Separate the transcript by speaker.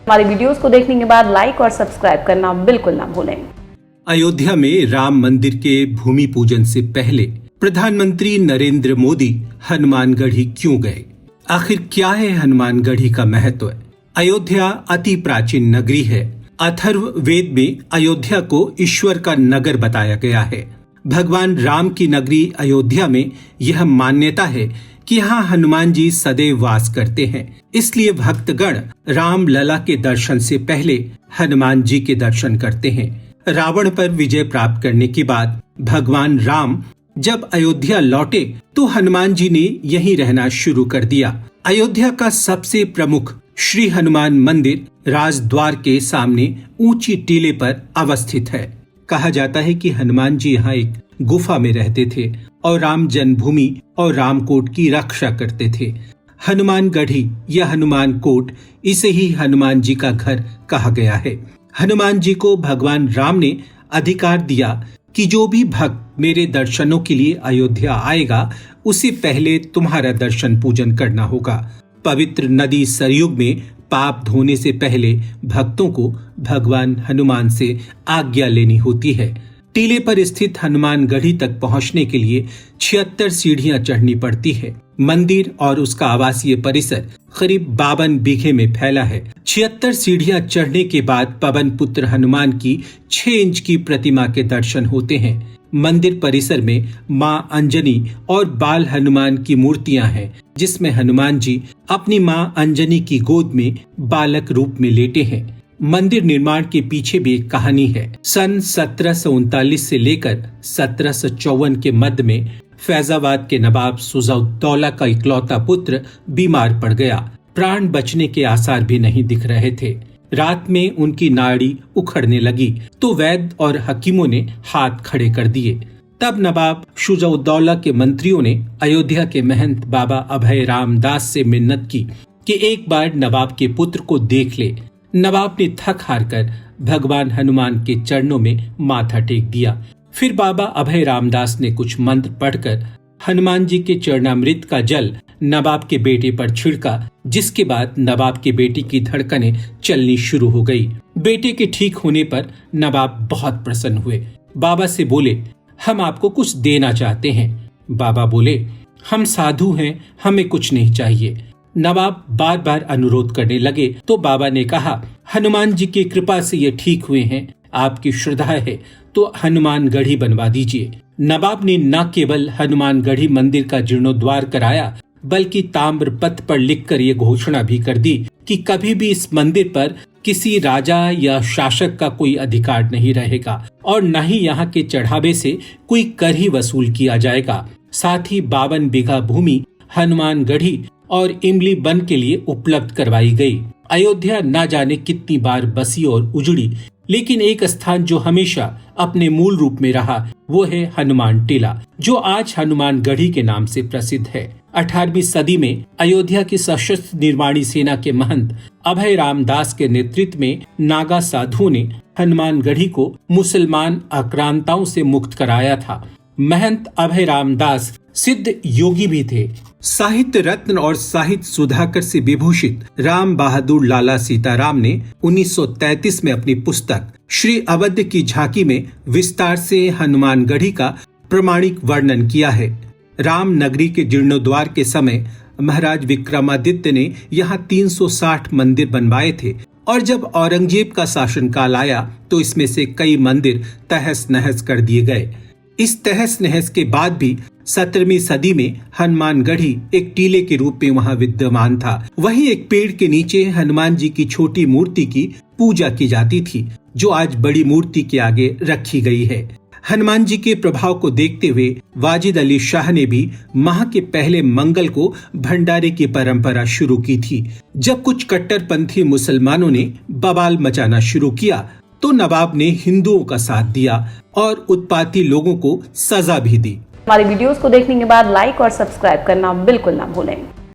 Speaker 1: हमारी वीडियोस को देखने के बाद लाइक और सब्सक्राइब करना बिल्कुल ना भूलें।
Speaker 2: अयोध्या में राम मंदिर के भूमि पूजन से पहले प्रधानमंत्री नरेंद्र मोदी हनुमानगढ़ी क्यों गए? आखिर क्या है हनुमानगढ़ी का महत्व? अयोध्या अति प्राचीन नगरी है। अथर्व वेद में अयोध्या को ईश्वर का नगर बताया गया है। भगवान राम की नगरी अयोध्या में यह मान्यता है कि यहाँ हनुमान जी सदैव वास करते हैं। इसलिए भक्तगण राम लला के दर्शन से पहले हनुमान जी के दर्शन करते हैं। रावण पर विजय प्राप्त करने के बाद भगवान राम जब अयोध्या लौटे तो हनुमान जी ने यहीं रहना शुरू कर दिया। अयोध्या का सबसे प्रमुख श्री हनुमान मंदिर राजद्वार के सामने ऊंची टीले पर अवस्थित है। कहा जाता है कि हनुमान जी यहाँ एक गुफा में रहते थे और राम जन्मभूमि और रामकोट की रक्षा करते थे। हनुमानगढ़ी या हनुमान कोट, इसे ही हनुमान जी का घर कहा गया है। हनुमान जी को भगवान राम ने अधिकार दिया कि जो भी भक्त मेरे दर्शनों के लिए अयोध्या आएगा उसे पहले तुम्हारा दर्शन पूजन करना होगा। पवित्र नदी सरयू में पाप धोने से पहले भक्तों को भगवान हनुमान से आज्ञा लेनी होती है। टीले पर स्थित हनुमानगढ़ी तक पहुंचने के लिए 76 सीढ़ियां चढ़नी पड़ती है। मंदिर और उसका आवासीय परिसर करीब 52 बीघे में फैला है। 76 सीढ़ियां चढ़ने के बाद पवन पुत्र हनुमान की 6 इंच की प्रतिमा के दर्शन होते हैं। मंदिर परिसर में मां अंजनी और बाल हनुमान की मूर्तियां हैं, जिसमें हनुमान जी अपनी मां अंजनी की गोद में बालक रूप में लेटे हैं। मंदिर निर्माण के पीछे भी एक कहानी है। सन 1739 से लेकर 1754 के मध्य में फैजाबाद के नवाब सुजाउद्दौला का इकलौता पुत्र बीमार पड़ गया। प्राण बचने के आसार भी नहीं दिख रहे थे। रात में उनकी नाड़ी उखड़ने लगी तो वैद्य और हकीमों ने हाथ खड़े कर दिए। तब नवाब सुजाउद्दौला के मंत्रियों ने अयोध्या के महंत बाबा अभय राम दास से मिन्नत की कि एक बार नवाब के पुत्र को देख ले। नवाब ने थक हार कर भगवान हनुमान के चरणों में माथा टेक दिया। फिर बाबा अभय रामदास ने कुछ मंत्र पढ़कर हनुमान जी के चरणामृत का जल नवाब के बेटे पर छिड़का, जिसके बाद नवाब के बेटे की धड़कनें चलनी शुरू हो गई। बेटे के ठीक होने पर नवाब बहुत प्रसन्न हुए। बाबा से बोले, हम आपको कुछ देना चाहते हैं। बाबा बोले, हम साधु हैं, हमें कुछ नहीं चाहिए। नवाब बार बार अनुरोध करने लगे तो बाबा ने कहा, हनुमान जी की कृपा से ये ठीक हुए हैं, आपकी श्रद्धा है तो हनुमानगढ़ी बनवा दीजिए। नवाब ने न केवल हनुमानगढ़ी मंदिर का जीर्णोद्वार कराया, बल्कि ताम्र पत्र पर लिखकर ये घोषणा भी कर दी कि कभी भी इस मंदिर पर किसी राजा या शासक का कोई अधिकार नहीं रहेगा और न ही यहाँ के चढ़ावे से कोई कर ही वसूल किया जाएगा। साथ ही 52 बीघा भूमि हनुमानगढ़ी और इमली वन के लिए उपलब्ध करवाई गई। अयोध्या न जाने कितनी बार बसी और उजड़ी, लेकिन एक स्थान जो हमेशा अपने मूल रूप में रहा वो है हनुमान टीला, जो आज हनुमानगढ़ी के नाम से प्रसिद्ध है। 18वीं सदी में अयोध्या की सशस्त्र निर्माणी सेना के महंत अभय रामदास के नेतृत्व में नागा साधुओं ने हनुमानगढ़ी को मुसलमान आक्रांताओं से मुक्त कराया था। महंत अभय रामदास सिद्ध योगी भी थे। साहित्य रत्न और साहित्य सुधाकर से विभूषित राम बहादुर लाला सीताराम ने 1933 में अपनी पुस्तक श्री अवध की झांकी में विस्तार से हनुमानगढ़ी का प्रमाणिक वर्णन किया है। राम नगरी के जीर्णोद्वार के समय महाराज विक्रमादित्य ने यहाँ 360 मंदिर बनवाए थे और जब औरंगजेब का शासनकाल आया तो इसमें से कई मंदिर तहस नहस कर दिए गए। इस तहस नहस के बाद भी 17वीं सदी में हनुमानगढ़ी एक टीले के रूप में वहाँ विद्यमान था। वहीं एक पेड़ के नीचे हनुमान जी की छोटी मूर्ति की पूजा की जाती थी, जो आज बड़ी मूर्ति के आगे रखी गई है। हनुमान जी के प्रभाव को देखते हुए वाजिद अली शाह ने भी माह के पहले मंगल को भंडारे की परंपरा शुरू की थी। जब कुछ कट्टरपंथी मुसलमानों ने बवाल मचाना शुरू किया तो नवाब ने हिंदुओं का साथ दिया और उत्पाती लोगों को सजा भी दी।
Speaker 1: हमारी वीडियोस को देखने के बाद लाइक और सब्सक्राइब करना बिल्कुल ना भूलें।